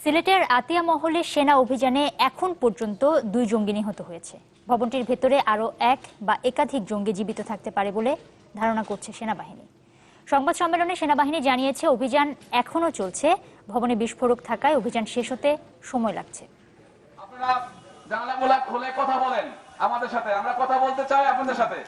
সিলেটের আতিয়া মহলে সেনা অভিযানে এখন পর্যন্ত 2 জঙ্গি নিহত হয়েছে। ভবনটির ভেতরে আরও এক বা একাধিক জঙ্গি জীবিত থাকতে পারে বলে ধারণা করছে সেনাবাহিনী। সংবাদ সম্মেলনে সেনাবাহিনী জানিয়েছে অভিযান এখনো চলছে। ভবনে বিস্ফোরক থাকায় অভিযান শেষ হতে সময় লাগছে। আপনারা জানালাগুলো খুলে কথা বলেন আমাদের সাথে, আমরা কথা বলতে চাই আপনাদের সাথে।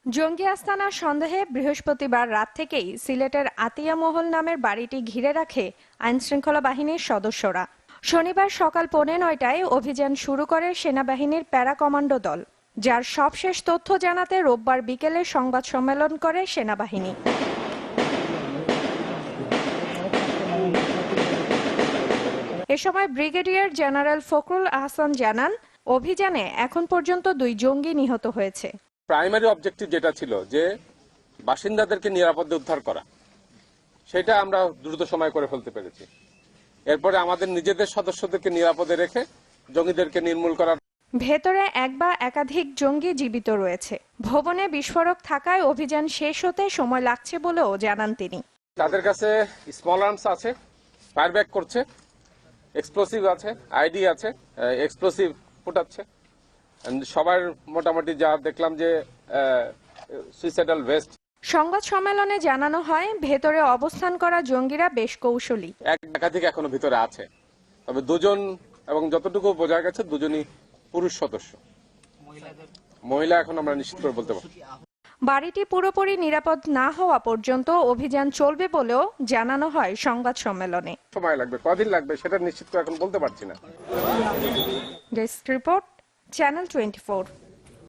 জঙ্গি আস্তানার সন্দেহে বৃহস্পতিবার রাত থেকেই সিলেটের আতিয়া মহল নামের বাড়িটি ঘিরে রাখে আইনশৃঙ্খলা বাহিনীর সদস্যরা। শনিবার সকাল 9:15টায় অভিযান শুরু করে সেনাবাহিনীর প্যারা কমান্ডো দল, যার সবশেষ তথ্য জানাতে রোববার বিকেলে সংবাদ সম্মেলন করে সেনাবাহিনী। এ সময় ব্রিগেডিয়ার জেনারেল ফখরুল আহসান জানান, অভিযানে এখন পর্যন্ত 2 জঙ্গি নিহত হয়েছে। প্রাইমারি অবজেক্টিভ যেটা ছিল যে বাসিন্দাদেরকে নিরাপদে উদ্ধার করা, সেটা আমরা দ্রুত সময় করে ফেলতে পেরেছি। এরপরে আমাদের নিজেদের সদস্যদেরকে নিরাপদে রেখে জঙ্গিদেরকে নির্মূল করার। ভেতরে এক বা একাধিক জঙ্গি জীবিত রয়েছে। ভবনে বিস্ফোরক থাকায় অভিযান শেষ হতে সময় লাগছে বলেও জানান তিনি। তাদের কাছে স্মল আর্মস আছে, ফায়ার ব্যাক করছে, এক্সপ্লোসিভ আছে, আইডি আছে, এক্সপ্লোসিভ ফুটাচ্ছে। সবার মোটামুটি যা দেখলাম যে সুইসাইডাল ভেস্ট। সংবাদ সম্মেলনে জানানো হয়, ভেতরে অবস্থান করা জঙ্গিরা বেশ কৌশলী। একাধিক এখনো ভিতরে আছে, তবে 2 জন এবং যতটুকু বোঝা গেছে 2 জনই পুরুষ সদস্য। মহিলা এখন আমরা নিশ্চিত করে বলতে পারবো। বাড়িটি পুরোপুরি নিরাপদ না হওয়া পর্যন্ত অভিযান চলবে বলেও জানানো হয় সংবাদ সম্মেলনে। সময় লাগবে, কদিন লাগবে সেটা নিশ্চিত করে এখন বলতে পারছি না। Desk report, channel 24।